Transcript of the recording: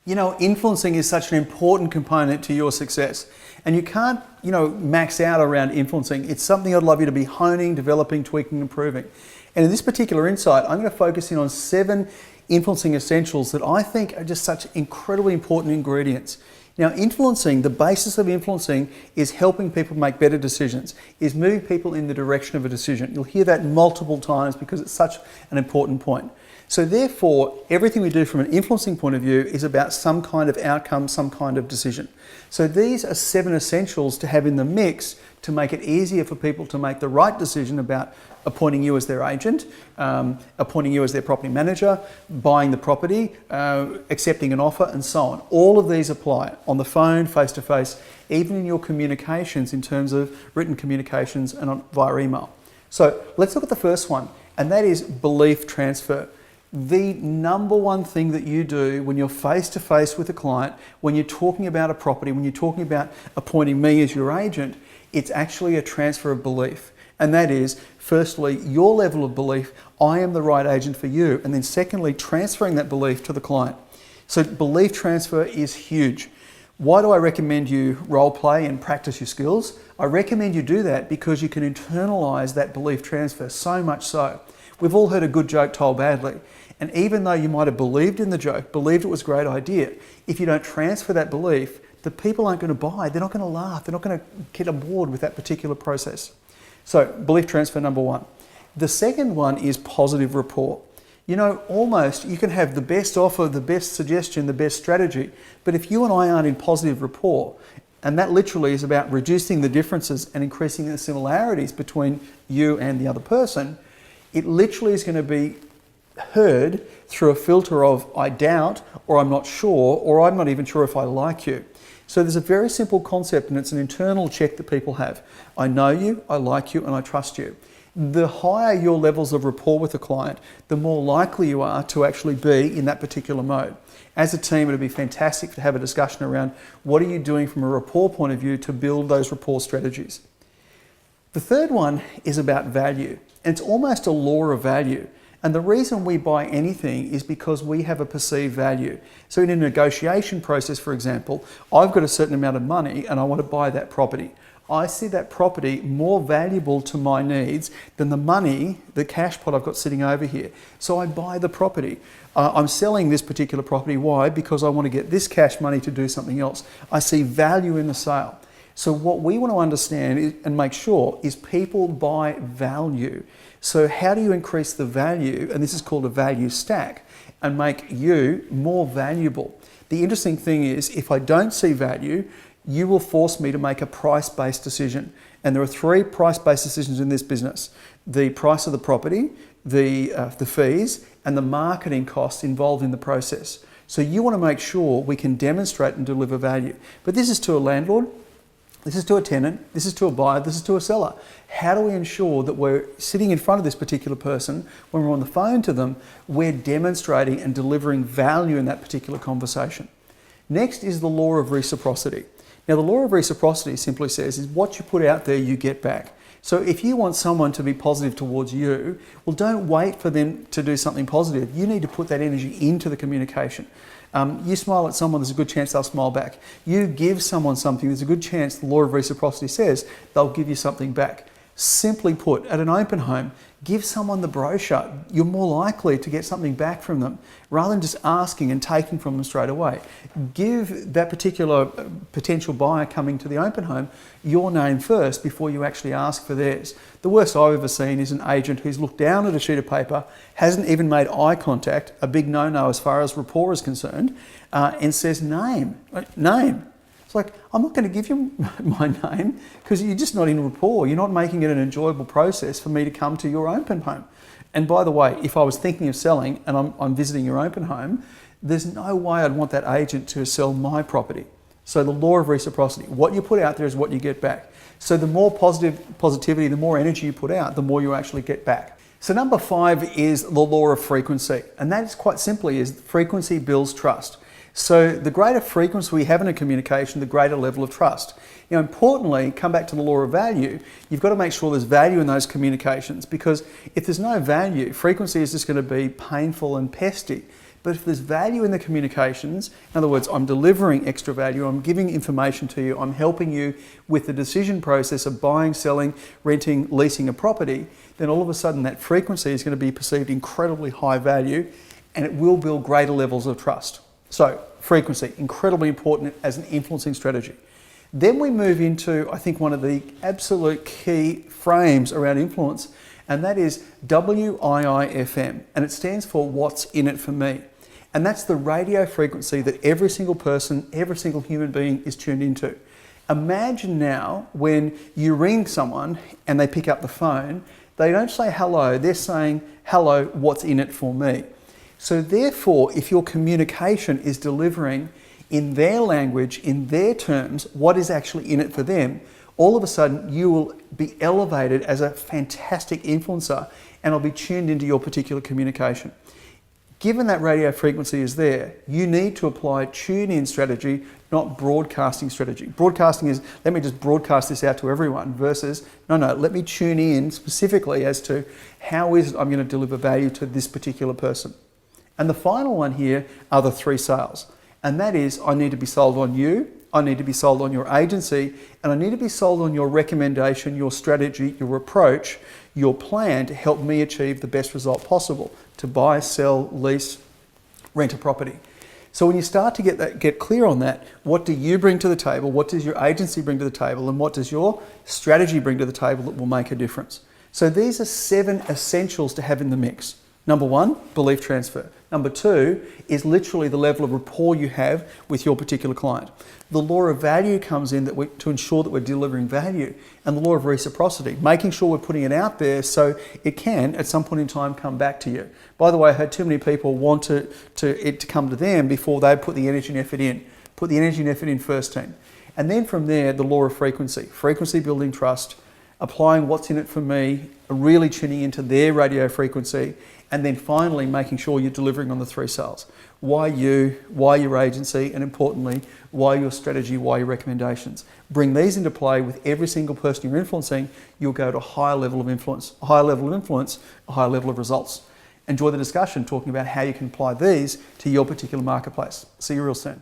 You know, influencing is such an important component to your success. And you can't, max out around influencing. It's something I'd love you to be honing, developing, tweaking, improving. And in this particular insight, I'm going to focus in on 7 influencing essentials that I think are just such incredibly important ingredients. Now, influencing, the basis of influencing is helping people make better decisions, is moving people in the direction of a decision. You'll hear that multiple times because it's such an important point. So therefore, everything we do from an influencing point of view is about some kind of outcome, some kind of decision. So these are 7 essentials to have in the mix to make it easier for people to make the right decision about appointing you as their agent, appointing you as their property manager, buying the property, accepting an offer, and so on. All of these apply on the phone, face-to-face, even in your communications in terms of written communications and via email. So let's look at the first one, and that is belief transfer. The number one thing that you do when you're face-to-face with a client, when you're talking about a property, when you're talking about appointing me as your agent, it's actually a transfer of belief. And that is, firstly, your level of belief, I am the right agent for you. And then secondly, transferring that belief to the client. So belief transfer is huge. Why do I recommend you role play and practice your skills? I recommend you do that because you can internalize that belief transfer, so much so. We've all heard a good joke told badly. And even though you might have believed in the joke, believed it was a great idea, if you don't transfer that belief, the people aren't going to buy, they're not going to laugh, they're not going to get on board with that particular process. So, belief transfer number 1. The second one is positive rapport. Almost you can have the best offer, the best suggestion, the best strategy, but if you and I aren't in positive rapport, and that literally is about reducing the differences and increasing the similarities between you and the other person, it literally is going to be heard through a filter of I doubt, or I'm not sure, or I'm not even sure if I like you. So there's a very simple concept, and it's an internal check that people have. I know you, I like you, and I trust you. The higher your levels of rapport with a client, the more likely you are to actually be in that particular mode. As a team, it would be fantastic to have a discussion around what are you doing from a rapport point of view to build those rapport strategies. The third one is about value, and it's almost a law of value. And the reason we buy anything is because we have a perceived value. So in a negotiation process, for example, I've got a certain amount of money and I want to buy that property. I see that property more valuable to my needs than the money, the cash pot I've got sitting over here. So I buy the property. I'm selling this particular property. Why? Because I want to get this cash money to do something else. I see value in the sale. So what we want to understand and make sure is people buy value. So how do you increase the value, and this is called a value stack, and make you more valuable? The interesting thing is, if I don't see value, you will force me to make a price-based decision. And there are 3 price-based decisions in this business. The price of the property, the fees, and the marketing costs involved in the process. So you want to make sure we can demonstrate and deliver value. But this is to a landlord, this is to a tenant, this is to a buyer, this is to a seller. How do we ensure that we're sitting in front of this particular person, when we're on the phone to them, we're demonstrating and delivering value in that particular conversation? Next is the law of reciprocity. Now, the law of reciprocity simply says is what you put out there, you get back. So if you want someone to be positive towards you, well, don't wait for them to do something positive. You need to put that energy into the communication. You smile at someone, there's a good chance they'll smile back. You give someone something, there's a good chance the law of reciprocity says they'll give you something back. Simply put, at an open home, give someone the brochure. You're more likely to get something back from them rather than just asking and taking from them straight away. Give that particular potential buyer coming to the open home your name first before you actually ask for theirs. The worst I've ever seen is an agent who's looked down at a sheet of paper, hasn't even made eye contact, a big no-no as far as rapport is concerned, and says name. It's like, I'm not going to give you my name because you're just not in rapport. You're not making it an enjoyable process for me to come to your open home. And by the way, if I was thinking of selling and I'm visiting your open home, there's no way I'd want that agent to sell my property. So the law of reciprocity, what you put out there is what you get back. So the more positivity, the more energy you put out, the more you actually get back. So number 5 is the law of frequency. And that is quite simply is frequency builds trust. So the greater frequency we have in a communication, the greater level of trust. Now, importantly, come back to the law of value, you've got to make sure there's value in those communications, because if there's no value, frequency is just going to be painful and pesty. But if there's value in the communications, in other words, I'm delivering extra value, I'm giving information to you, I'm helping you with the decision process of buying, selling, renting, leasing a property, then all of a sudden that frequency is going to be perceived incredibly high value, and it will build greater levels of trust. So frequency, incredibly important as an influencing strategy. Then we move into, I think, one of the absolute key frames around influence, and that is WIIFM, and it stands for what's in it for me. And that's the radio frequency that every single person, every single human being is tuned into. Imagine now when you ring someone and they pick up the phone, they don't say hello, they're saying, hello, what's in it for me? So therefore, if your communication is delivering in their language, in their terms, what is actually in it for them, all of a sudden you will be elevated as a fantastic influencer and will be tuned into your particular communication. Given that radio frequency is there, you need to apply tune-in strategy, not broadcasting strategy. Broadcasting is, let me just broadcast this out to everyone, versus, no, let me tune in specifically as to how is it I'm going to deliver value to this particular person. And the final one here are the 3 sales. And that is, I need to be sold on you, I need to be sold on your agency, and I need to be sold on your recommendation, your strategy, your approach, your plan to help me achieve the best result possible, to buy, sell, lease, rent a property. So when you start to get clear on that, what do you bring to the table, what does your agency bring to the table, and what does your strategy bring to the table that will make a difference? So these are 7 essentials to have in the mix. Number 1, belief transfer. Number 2 is literally the level of rapport you have with your particular client. The law of value comes in to ensure that we're delivering value, and the law of reciprocity, making sure we're putting it out there so it can, at some point in time, come back to you. By the way, I heard too many people want it to come to them before they put the energy and effort in. Put the energy and effort in first, team. And then from there, the law of frequency. Frequency building trust, applying what's in it for me, really tuning into their radio frequency, and then finally making sure you're delivering on the 3 sales. Why you, why your agency, and importantly, why your strategy, why your recommendations. Bring these into play with every single person you're influencing, you'll go to a higher level of influence, a higher level of influence, a higher level of results. Enjoy the discussion talking about how you can apply these to your particular marketplace. See you real soon.